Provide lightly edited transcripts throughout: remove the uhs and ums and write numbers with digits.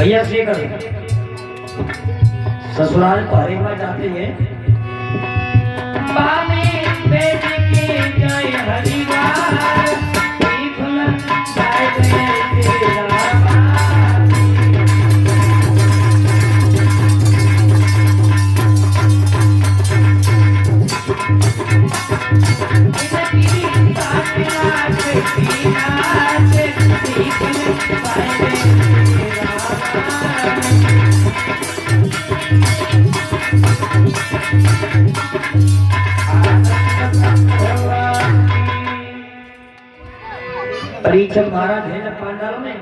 भैया से कर ससुराल तो हर एक बार जाते हैं। परीक्षक महाराज है ना पांडालों में।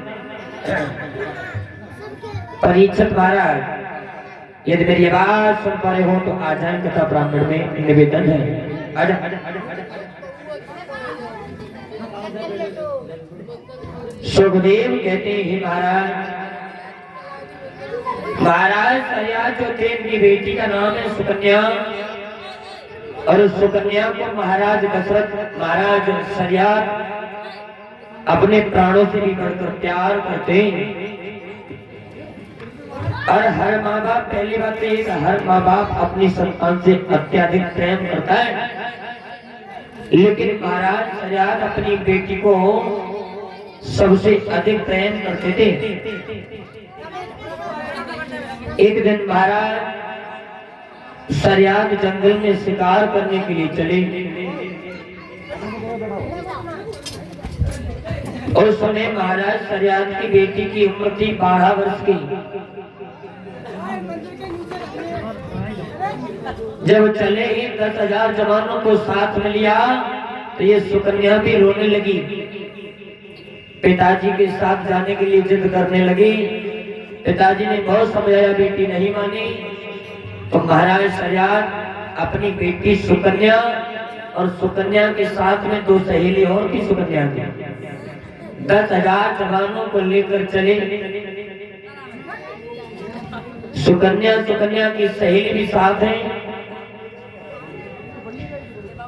परीक्षक महाराज यदि मेरी आवाज सुन पा रहे हो तो आ जाए कथा ब्राह्मण में निवेदन है। आजा सुखदेव कहते हैं महाराज महाराज सरिया जो थे अपनी बेटी का नाम है सुकन्या और उस सुकन्या को महाराज दशरथ महाराज सरिया अपने प्राणों से भी बढ़कर प्यार करते हैं। और हर माँ बाप पहली बात तो ये हर माँ बाप अपनी संतान से अत्यधिक प्रेम करता है, लेकिन महाराज सरियाद अपनी बेटी को सबसे अधिक प्रेम करते थे। एक दिन महाराज सरियाद जंगल में शिकार करने के लिए चले और उस समय महाराज सरियाद की बेटी की उम्र थी 12 वर्ष की। जब चले ही 10,000 जवानों को साथ में लिया तो ये सुकन्या भी रोने लगी, पिताजी के साथ जाने के लिए जिद करने लगी। पिताजी ने बहुत समझाया, बेटी नहीं मानी। तो महाराज सरियाद अपनी बेटी सुकन्या और सुकन्या के साथ में 2 सहेली और की सुकन्या थी, 10,000 जवानों को लेकर चले। सुकन्या की सहेली भी साथ है।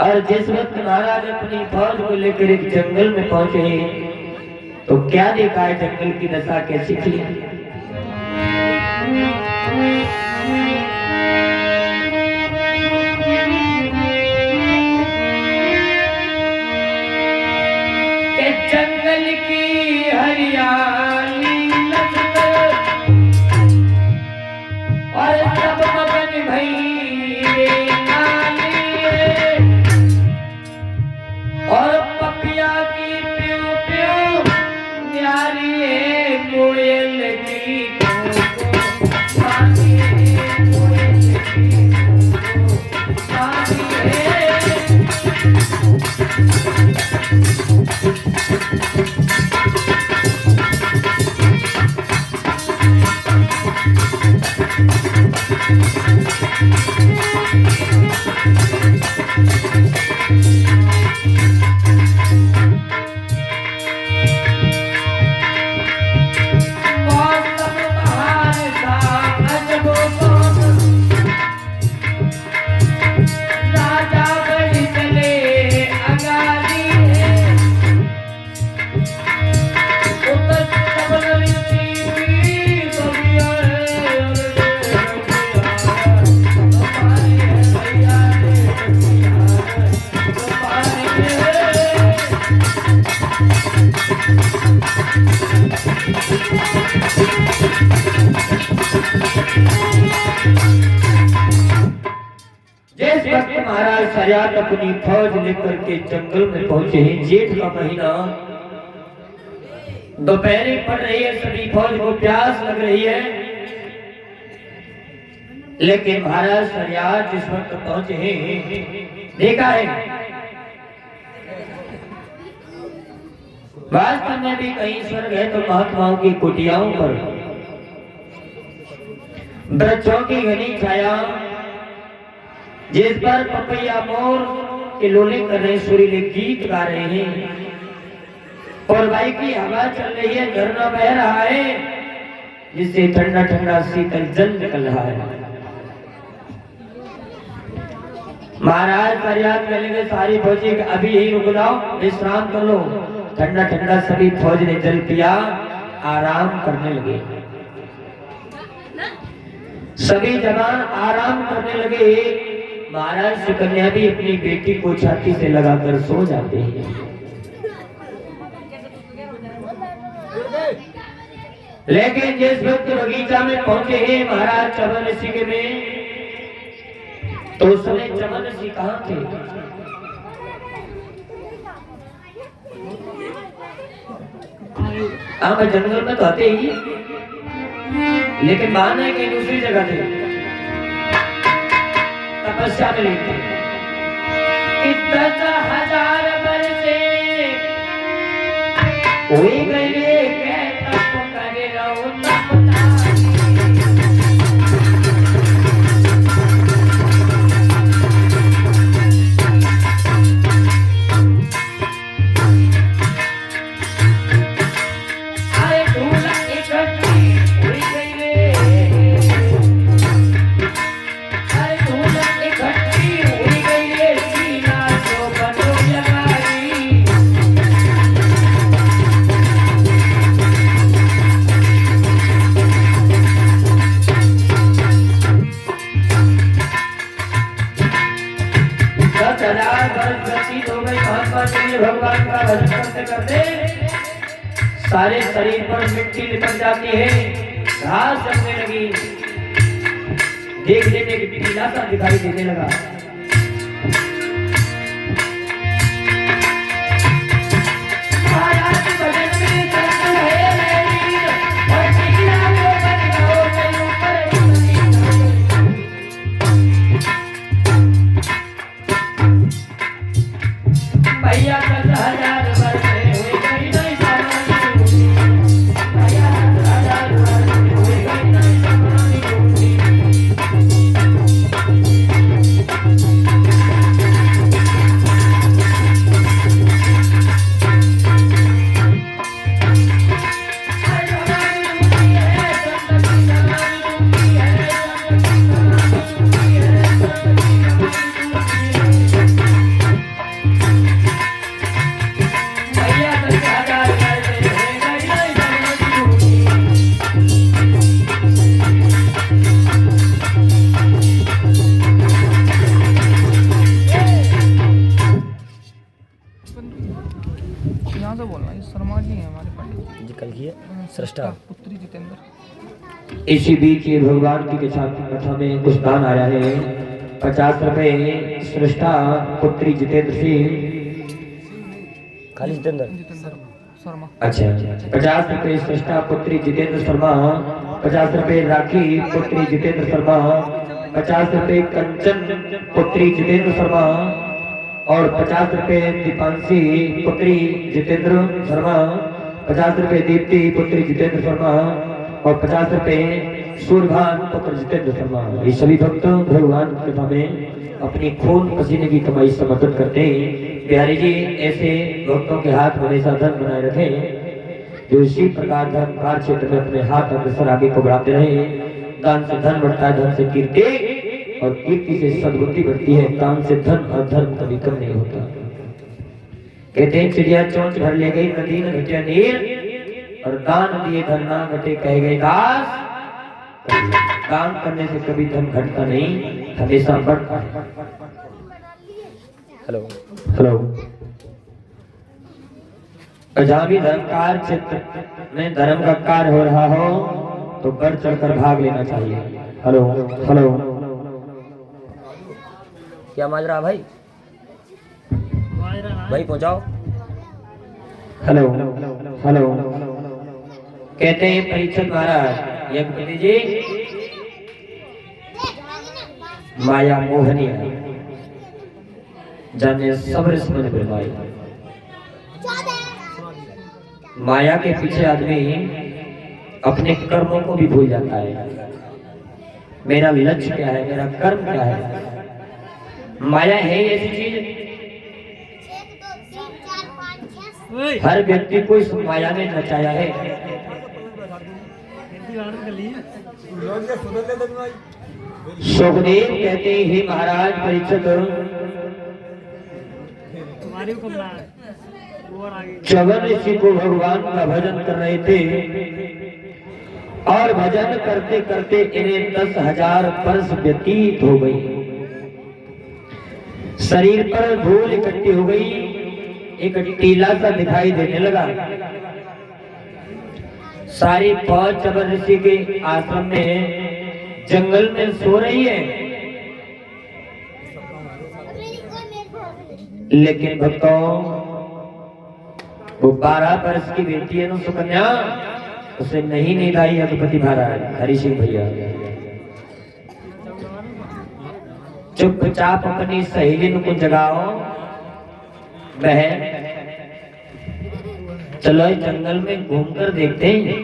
और जिस वक्त महाराज अपनी फौज को लेकर एक जंगल में पहुंचे तो क्या देखा है, जंगल की दशा कैसी थी। जंगल की हरियाली और सब मगन भइले नाली और पपिया की प्यू प्यू न्यारी कोयल की महाराज सरियाद अपनी फौज लेकर के जंगल में पहुंचे हैं। जेठ का महीना, दोपहर पड़ रही है, सभी फौज को प्यास लग रही है। लेकिन महाराज सरियाद जिस वक्त पहुंचे हैं देखा है वास्तव में भी कहीं स्वर्ग है तो महात्माओं की कुटियाओं पर वृक्षों की घनी छाया जिस पर पपैया मोर के लोले कर रहे, सुरीले गीत गा रहे हैं और भाई की हवा चल रही है, झरना बह रहा है जिससे ठंडा ठंडा शीतल जल निकल रहा है। महाराज फरियाद करने के सारी फौजी अभी यही रुक जाओ, विश्राम कर लो। ठंडा ठंडा सभी फौज ने जल पिया, आराम करने लगे। सभी जवान आराम करने लगे। महाराज सुकन्या भी अपनी बेटी को छाती से लगाकर सो जाते हैं। लेकिन जिस वक्त बगीचा में पहुंचे हैं महाराज चमन ऋषि के में, तो उस समय चमन ऋषि कहाँ थे? मैं जंगल में तो आते ही, लेकिन मान है कि दूसरी जगह थे, तपस्या में लेते। 10,000 बरसे हुई गए तप करे रहो भगवान का भजन करते करते सारे शरीर पर मिट्टी लिपट जाती है, घास जमने लगी, देखने में पीला सा दिखाई देने लगा। पुत्री जितेंद्र। इसी बीच ये भगवान की कथा में कुछ दान आया है। 50 रुपए सृष्टा पुत्री जितेंद्र सिंह, खाली जितेंद्र शर्मा। अच्छा, 50 रुपए सृष्टा पुत्री जितेंद्र शर्मा, 50 रुपए राखी पुत्री जितेंद्र शर्मा, 50 रुपए कंचन पुत्री जितेंद्र शर्मा और 50 रुपए दीपांशी पुत्री जितेंद्र शर्मा, 50 रुपए दीप्ति पुत्री जितेंद्र शर्मा और 50 रुपए सूर्यभान पुत्र जितेंद्र शर्मा। ये सभी भक्त भगवान की कथा में अपनी खून पसीने की कमाई समर्पित करते हैं। बिहारी जी ऐसे भक्तों के हाथ हमेशा धन बनाए रखें, जो इसी प्रकार धन कार्य क्षेत्र में अपने हाथ अग्रसर आगे को बढ़ाते रहे। दान से धन बढ़ता है, धन से कीर्ति और कीर्ति से सद्बुद्धि बढ़ती है। दान से धन और धर्म कभी कम नहीं होता। कहते हैं चिड़िया चोंच भर ले गई नदी न घटिया नीर, और दान दिए धन ना घटे कह गए दास। दान करने से कभी धन घटता नहीं, हमेशा बढ़ता है। Hello hello. जहाँ भी धर्म कार्य क्षेत्र में धर्म का कार्य हो रहा हो तो बढ़ चढ़कर भाग लेना चाहिए। Hello hello. क्या माजरा भाई? भाई पहुंचाओ। Hello hello. कहते हैं परीक्षित महाराज यज्ञपति जी, माया मोहनी है, जाने सब्र समझ बेमाई। माया के पीछे आदमी अपने कर्मों को भी भूल जाता है। मेरा लक्ष्य क्या है, मेरा कर्म क्या है। माया है ऐसी चीज, हर व्यक्ति को इस माया में नचाया है। सुखदेव कहते हैं महाराज परीक्षित, चवन ऋषि को भगवान का भजन कर रहे थे, और भजन करते करते इन्हें 10,000 वर्ष व्यतीत हो गई। शरीर पर धूल इकट्ठी हो गई, एक टीला सा दिखाई देने लगा। सारी फौज चबर ऋषि के आश्रम में जंगल में सो रही है, लेकिन भक्तों वो 12 वर्ष की बेटी है ना सुकन्या, उसे नहीं नींद आई। अगपति महाराज हरि सिंह भैया चुपचाप अपनी सहेली को जगाओ, बहन चलो इस जंगल में घूमकर देखते हैं।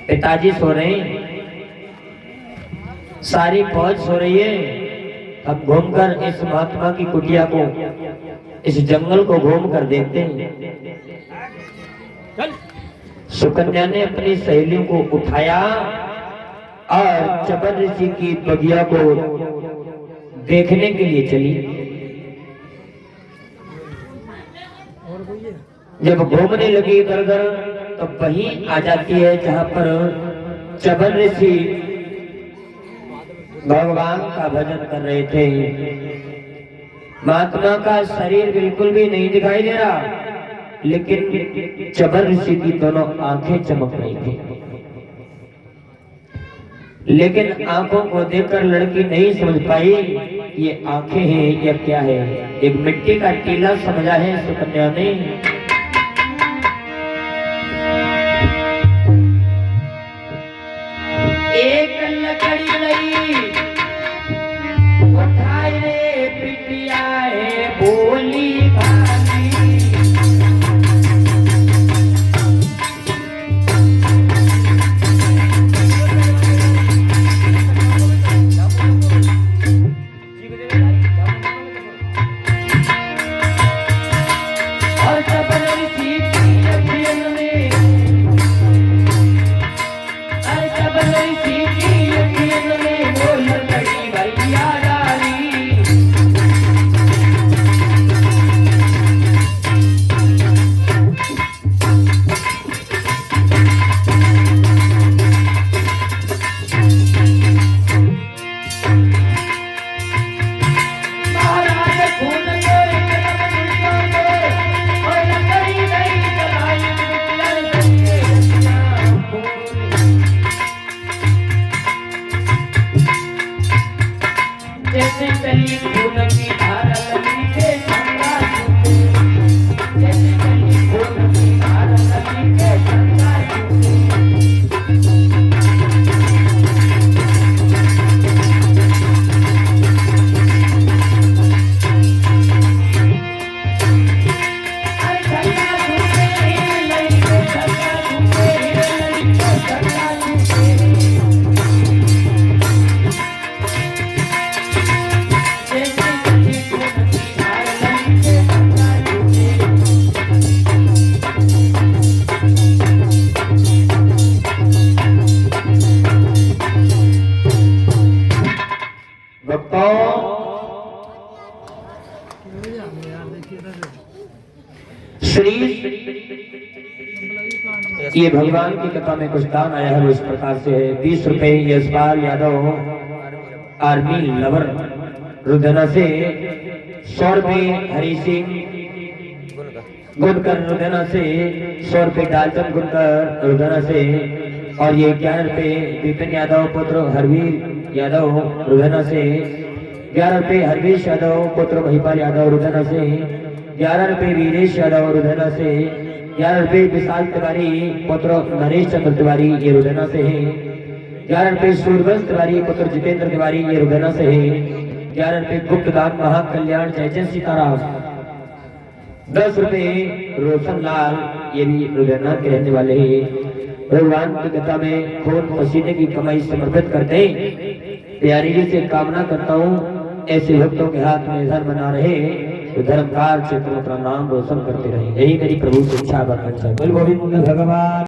पिताजी सो रहे हैं, सारी फौज सो रही है, अब घूमकर इस महात्मा की कुटिया को, इस जंगल को घूम कर देखते हैं। सुकन्या ने अपनी सहेलियों को उठाया और चबर ऋषि की बगिया को देखने के लिए चली। जब घूमने लगी इधर उधर तो वहीं आ जाती है जहां पर चबर ऋषि भगवान का भजन कर रहे थे। महात्मा का शरीर बिल्कुल भी नहीं दिखाई दे रहा, लेकिन चबर ऋषि की दोनों आंखें चमक रही थी। लेकिन आंखों को देखकर लड़की नहीं समझ पाई ये आंखें हैं या क्या है। एक मिट्टी का टीला समझा है सुकन्या ने। एक लकड़ी नहीं उठाए रे पिटिया है बोली भाली। और चबर ऋषि की अखियन में, और चबर ऋषि की अखियन में वो लकड़ी भैया डाली। महाराज खून को एकदम उल्टा को, और लकड़ी नहीं जलाई बिटिया से रतिया बोली। जैसे चली खून की धारा नदी के गंगा छूटे, जैसे चली खून की धारा नदी के गंगा छूटे। अरे गंगा छूटे रे लड़ी को, गंगा छूटे रे लड़ी को, गंगा छूटे। जैसे चली खून की धारा नदी के गंगा छूटे। भक्तों श्री ये भगवान की कथा में कुछ दान आया है, इस प्रकार से है। 20 रुपए यशपाल यादव आर्मी लवर रुधना से, 100 रुपए हरि सिंह गुनकर रुधना से, 100 रुपए डालचंद गुनकर रुधना से, और ये 11 रुपए विपिन यादव पुत्र हरवीर यादव रुधना से, 11 रुपए हरवीश यादव पुत्र महिपाल यादव रुधना से, 11 रुपए वीरेश यादव रुधना से, 11 रुपए विशाल तिवारी पुत्र नरेश चंद्र तिवारी ये रुधना से है, 11 रुपए सूर्यवंश तिवारी पुत्र जितेंद्र तिवारी ये रुधना से है, 11 रुपए गुप्तदान महाकल्याण जय सीताराम, 10 रुपए रोशन लाल ये भी रुधना के रहने वाले हैं। भगवान की कथा में खून पसीने की कमाई समर्पित करते हैं। प्यारी जी से कामना करता हूँ ऐसे भक्तों के हाथ में धर्म बना रहे, तो धर्मकार क्षेत्र अपना नाम रोशन करते रहे। यही मेरी प्रभु से इच्छा भगवान।